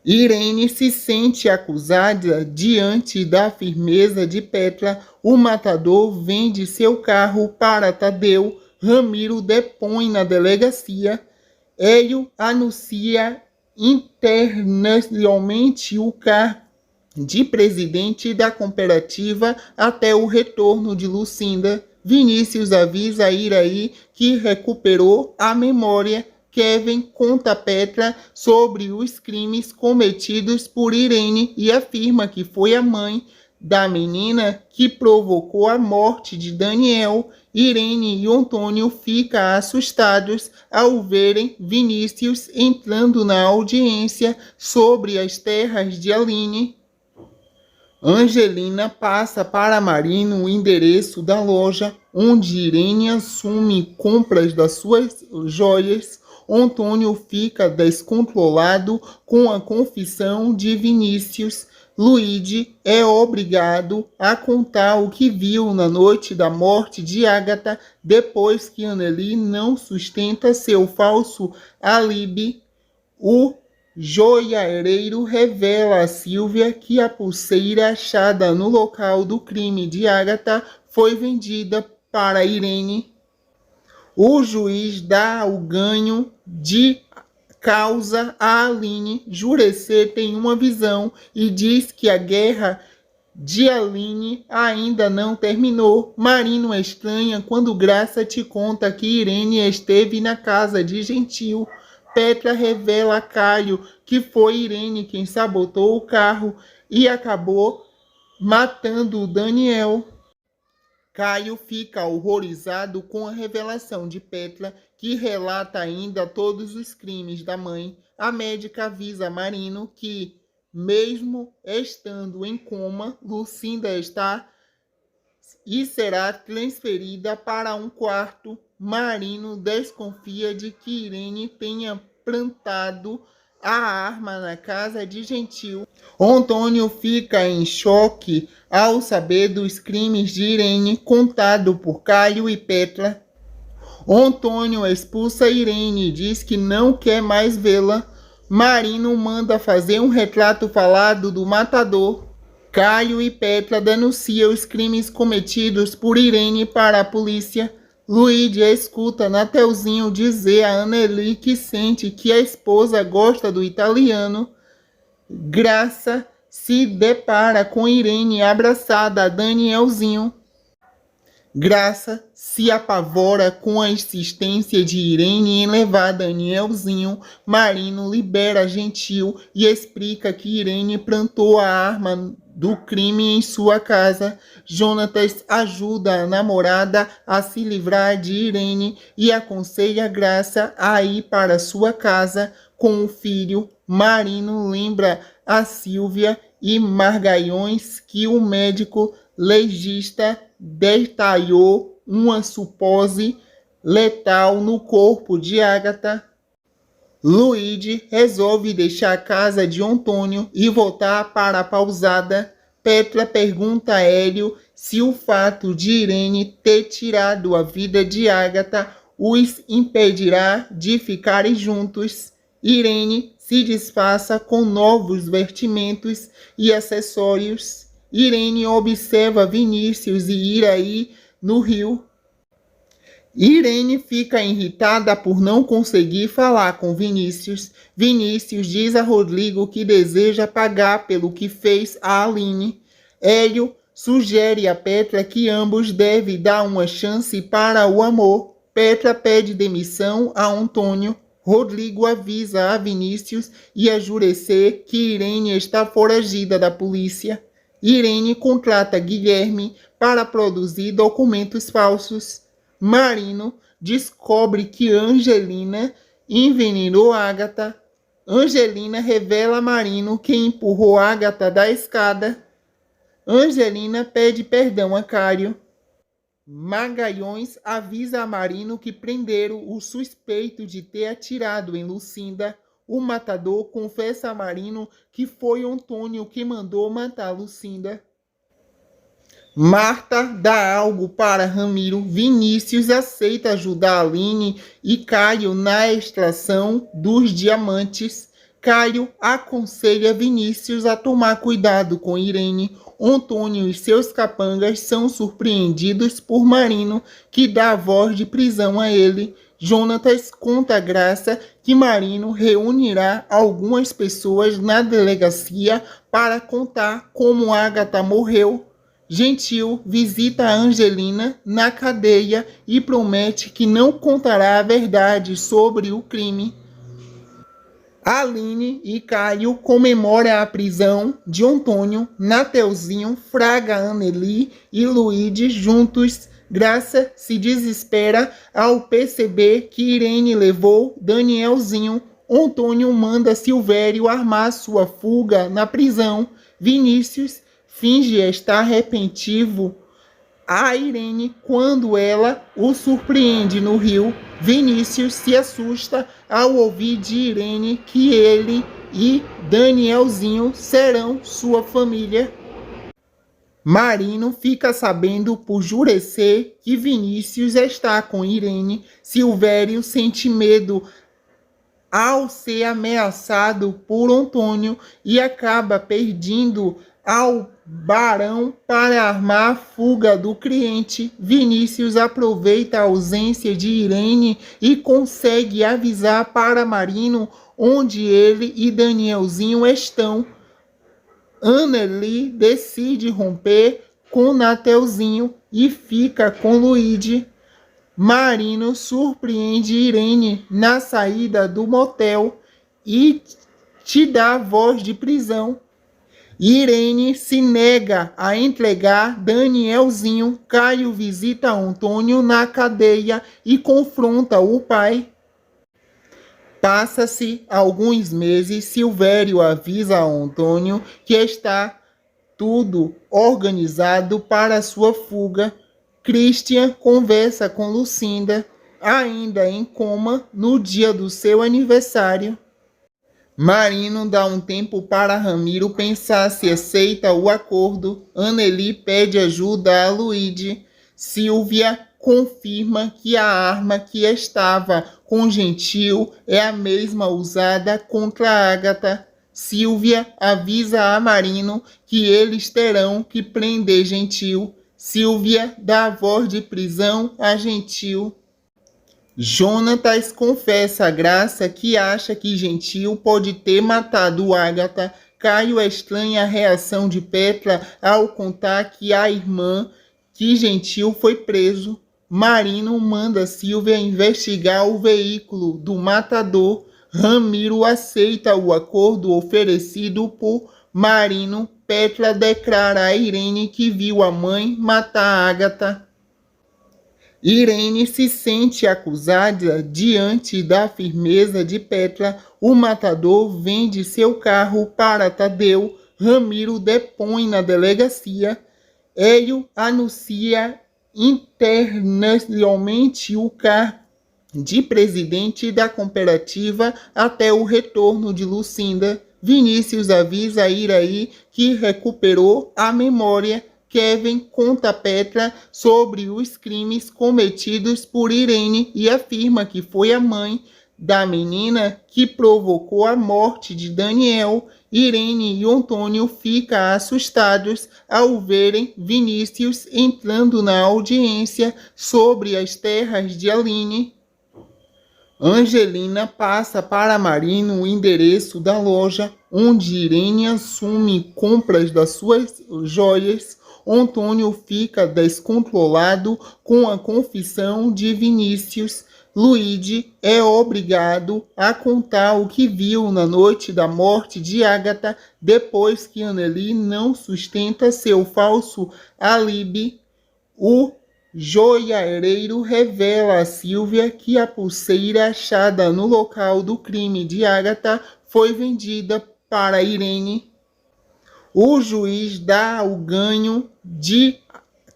Irene se sente acusada diante da firmeza de Petra. O matador vende seu carro para Tadeu. Ramiro depõe na delegacia. Hélio anuncia internacionalmente o cargo de presidente da cooperativa até o retorno de Lucinda. Vinícius avisa a Iraí que recuperou a memória. Kevin conta a Petra sobre os crimes cometidos por Irene e afirma que foi a mãe da menina que provocou a morte de Daniel. Irene e Antônio ficam assustados ao verem Vinícius entrando na audiência sobre as terras de Aline. Angelina passa para Marino o endereço da loja onde Irene assume compras das suas joias. Antônio fica descontrolado com a confissão de Vinícius. Luigi é obrigado a contar o que viu na noite da morte de Agatha depois que Anneli não sustenta seu falso álibi. O joalheiro revela a Silvia que a pulseira achada no local do crime de Agatha foi vendida para Irene. O juiz dá o ganho de causa a Aline. Jurecer tem uma visão e diz que a guerra de Aline ainda não terminou. Marino estranha quando Graça te conta que Irene esteve na casa de Gentil. Petra revela a Caio que foi Irene quem sabotou o carro e acabou matando o Daniel. Caio fica horrorizado com a revelação de Petra, que relata ainda todos os crimes da mãe. A médica avisa Marino que, mesmo estando em coma, Lucinda está e será transferida para um quarto. Marino desconfia de que Irene tenha plantado a arma na casa de Gentil. Antônio fica em choque ao saber dos crimes de Irene contado por Caio e Petra. Antônio expulsa Irene e diz que não quer mais vê-la. Marino manda fazer um retrato falado do matador. Caio e Petra denunciam os crimes cometidos por Irene para a polícia. Luigi escuta Nateuzinho dizer a Anneli que sente que a esposa gosta do italiano. Graça se depara com Irene abraçada a Danielzinho. Graça se apavora com a insistência de Irene em levar Danielzinho. Marino libera Gentil e explica que Irene plantou a arma do crime em sua casa. Jonatas ajuda a namorada a se livrar de Irene e aconselha Graça a ir para sua casa com o filho. Marino lembra a Silvia e Margalhões que o médico legista detalhou uma supose letal no corpo de Agatha. Luigi resolve deixar a casa de Antônio e voltar para a pousada. Petra pergunta a Hélio se o fato de Irene ter tirado a vida de Agatha os impedirá de ficarem juntos. Irene se disfarça com novos vestimentos e acessórios. Irene observa Vinícius e Iraí no rio. Irene fica irritada por não conseguir falar com Vinícius. Vinícius diz a Rodrigo que deseja pagar pelo que fez a Aline. Hélio sugere a Petra que ambos devem dar uma chance para o amor. Petra pede demissão a Antônio. Rodrigo avisa a Vinícius e a Jurecer que Irene está foragida da polícia. Irene contrata Guilherme para produzir documentos falsos. Marino descobre que Angelina envenenou Agatha. Angelina revela a Marino que empurrou Agatha da escada. Angelina pede perdão a Cário. Magalhães avisa a Marino que prenderam o suspeito de ter atirado em Lucinda. O matador confessa a Marino que foi Antônio que mandou matar Lucinda. Marta dá algo para Ramiro. Vinícius aceita ajudar Aline e Caio na extração dos diamantes. Caio aconselha Vinícius a tomar cuidado com Irene. Antônio e seus capangas são surpreendidos por Marino, que dá a voz de prisão a ele. Jonatas conta a Graça que Marino reunirá algumas pessoas na delegacia para contar como Ágata morreu. Gentil visita a Angelina na cadeia e promete que não contará a verdade sobre o crime. Aline e Caio comemoram a prisão de Antônio, Nateuzinho, Fraga, Anneli e Luíde juntos. Graça se desespera ao perceber que Irene levou Danielzinho. Antônio manda Silvério armar sua fuga na prisão. Vinícius finge estar arrependido a Irene quando ela o surpreende no rio. Vinícius se assusta ao ouvir de Irene que ele e Danielzinho serão sua família. Marino fica sabendo por Jurecer que Vinícius está com Irene. Silvério sente medo ao ser ameaçado por Antônio e acaba pedindo ao barão para armar a fuga do cliente. Vinícius aproveita a ausência de Irene e consegue avisar para Marino onde ele e Danielzinho estão. Anneli decide romper com Nateuzinho e fica com Luíde. Marino surpreende Irene na saída do motel e te dá voz de prisão. Irene se nega a entregar Danielzinho. Caio visita Antônio na cadeia e confronta o pai. Passa-se alguns meses, Silvério avisa a Antônio que está tudo organizado para sua fuga. Christian conversa com Lucinda, ainda em coma, no dia do seu aniversário. Marino dá um tempo para Ramiro pensar se aceita o acordo. Anneli pede ajuda a Luíde. Silvia confirma que a arma que estava com Gentil é a mesma usada contra Ágata. Silvia avisa a Marino que eles terão que prender Gentil. Silvia dá a voz de prisão a Gentil. Jonatas confessa a Graça que acha que Gentil pode ter matado Ágata. Caio estranha a reação de Petra ao contar que a irmã que Gentil foi preso. Marino manda Silvia investigar o veículo do matador. Ramiro aceita o acordo oferecido por Marino. Petra declara a Irene que viu a mãe matar Ágata. Irene se sente acusada diante da firmeza de Petra. O matador vende seu carro para Tadeu. Ramiro depõe na delegacia. Hélio anuncia internacionalmente o cargo de presidente da cooperativa até o retorno de Lucinda. Vinícius avisa Iraí que recuperou a memória. Kevin conta a Petra sobre os crimes cometidos por Irene e afirma que foi a mãe da menina que provocou a morte de Daniel. Irene e Antônio ficam assustados ao verem Vinícius entrando na audiência sobre as terras de Aline. Angelina passa para Marino o endereço da loja onde Irene assume compras das suas joias. Antônio fica descontrolado com a confissão de Vinícius. Luíde é obrigado a contar o que viu na noite da morte de Ágata, depois que Anneli não sustenta seu falso álibi. O joalheiro revela a Silvia que a pulseira achada no local do crime de Ágata foi vendida para Irene. O juiz dá o ganho de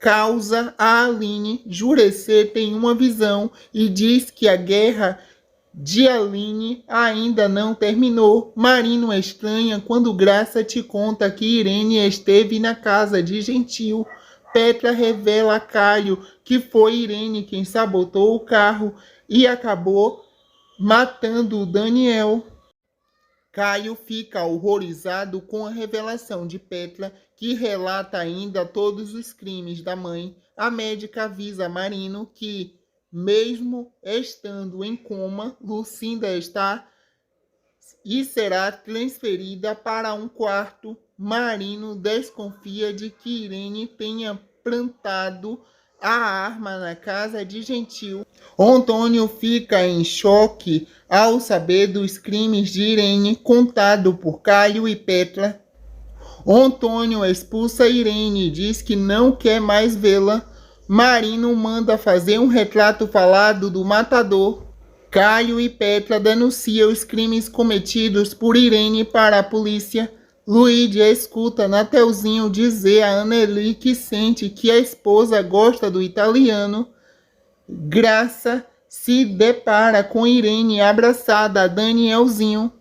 causa a Aline. Jurecer tem uma visão e diz que a guerra de Aline ainda não terminou. Marino estranha quando Graça te conta que Irene esteve na casa de Gentil. Petra revela a Caio que foi Irene quem sabotou o carro e acabou matando o Daniel. Caio fica horrorizado com a revelação de Petra, que relata ainda todos os crimes da mãe. A médica avisa Marino que, mesmo estando em coma, Lucinda está e será transferida para um quarto. Marino desconfia de que Irene tenha plantado a arma na casa de Gentil. Antônio fica em choque ao saber dos crimes de Irene contado por Caio e Petra. Antônio expulsa Irene e diz que não quer mais vê-la. Marino manda fazer um retrato falado do matador. Caio e Petra denunciam os crimes cometidos por Irene para a polícia. Luigi escuta Nateuzinho dizer a Anneli que sente que a esposa gosta do italiano. Graça se depara com Irene abraçada a Danielzinho.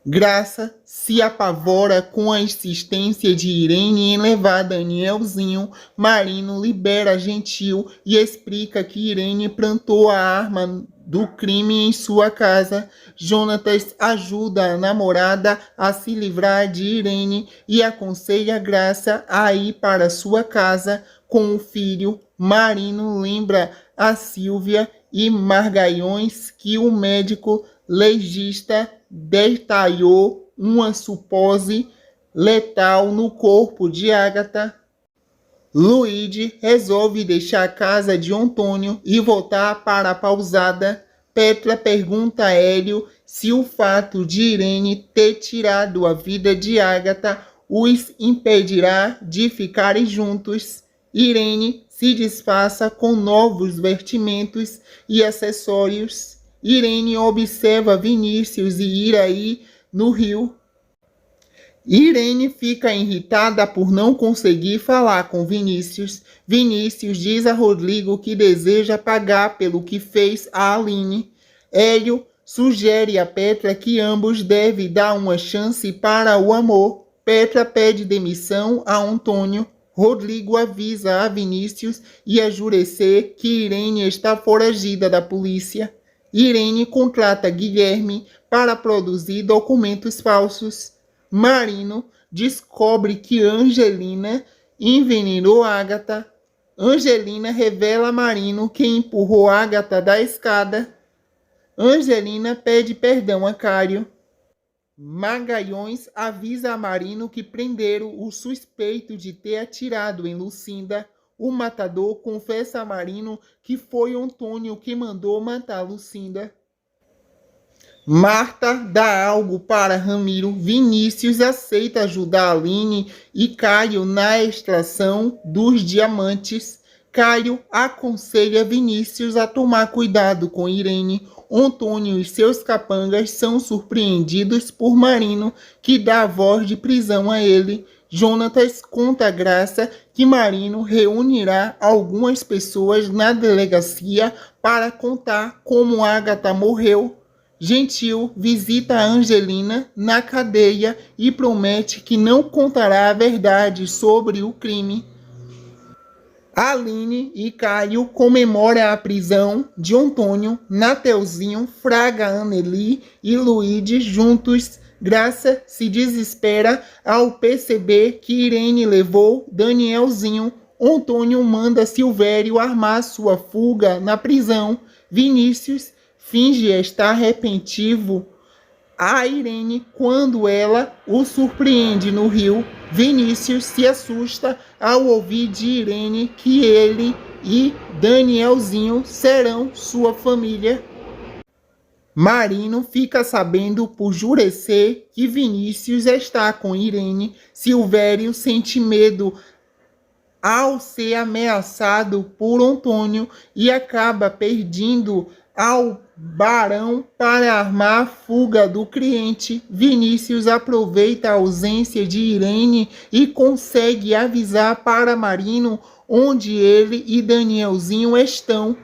Graça se apavora com a insistência de Irene em levar Danielzinho. Marino libera Gentil e explica que Irene plantou a arma do crime em sua casa. Jonatas ajuda a namorada a se livrar de Irene e aconselha Graça a ir para sua casa com o filho. Marino lembra a Silvia e Margalhões que o médico legista detalhou uma supose letal no corpo de Agatha. Luigi resolve deixar a casa de Antônio e voltar para a pousada. Petra pergunta a Hélio se o fato de Irene ter tirado a vida de Agatha os impedirá de ficarem juntos. Irene se disfarça com novos vestimentos e acessórios. Irene observa Vinícius e Iraí no rio. Irene fica irritada por não conseguir falar com Vinícius. Vinícius diz a Rodrigo que deseja pagar pelo que fez a Aline. Hélio sugere a Petra que ambos devem dar uma chance para o amor. Petra pede demissão a Antônio. Rodrigo avisa a Vinícius e a Jurecê que Irene está foragida da polícia. Irene contrata Guilherme para produzir documentos falsos. Marino descobre que Angelina envenenou Agatha. Angelina revela a Marino que empurrou Agatha da escada. Angelina pede perdão a Cário. Magalhães avisa a Marino que prenderam o suspeito de ter atirado em Lucinda. O matador confessa a Marino que foi Antônio que mandou matar Lucinda. Marta dá algo para Ramiro. Vinícius aceita ajudar Aline e Caio na extração dos diamantes. Caio aconselha Vinícius a tomar cuidado com Irene. Antônio e seus capangas são surpreendidos por Marino, que dá a voz de prisão a ele. Jonatas conta a Graça que Marino reunirá algumas pessoas na delegacia para contar como Agatha morreu. Gentil visita a Angelina na cadeia e promete que não contará a verdade sobre o crime. Aline e Caio comemoram a prisão de Antônio. Nateuzinho fraga Anneli e Luigi juntos. Graça se desespera ao perceber que Irene levou Danielzinho. Antônio manda Silvério armar sua fuga na prisão. Vinícius finge estar arrependido a Irene quando ela o surpreende no rio. Vinícius se assusta ao ouvir de Irene que ele e Danielzinho serão sua família. Marino fica sabendo por Jurecê que Vinícius está com Irene. Silvério sente medo ao ser ameaçado por Antônio e acaba pedindo ao Barão para armar a fuga do cliente. Vinícius aproveita a ausência de Irene e consegue avisar para Marino onde ele e Danielzinho estão.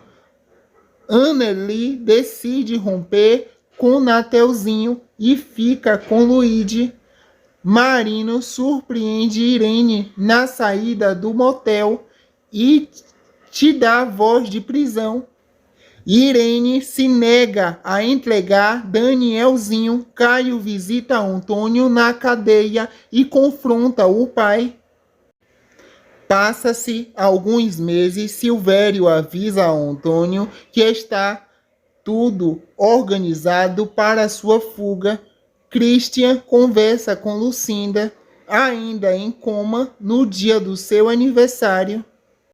Anneli decide romper com Nateuzinho e fica com Luigi. Marino surpreende Irene na saída do motel e te dá voz de prisão. Irene se nega a entregar Danielzinho. Caio visita Antônio na cadeia e confronta o pai. Passa-se alguns meses, Silvério avisa a Antônio que está tudo organizado para sua fuga. Christian conversa com Lucinda, ainda em coma, no dia do seu aniversário.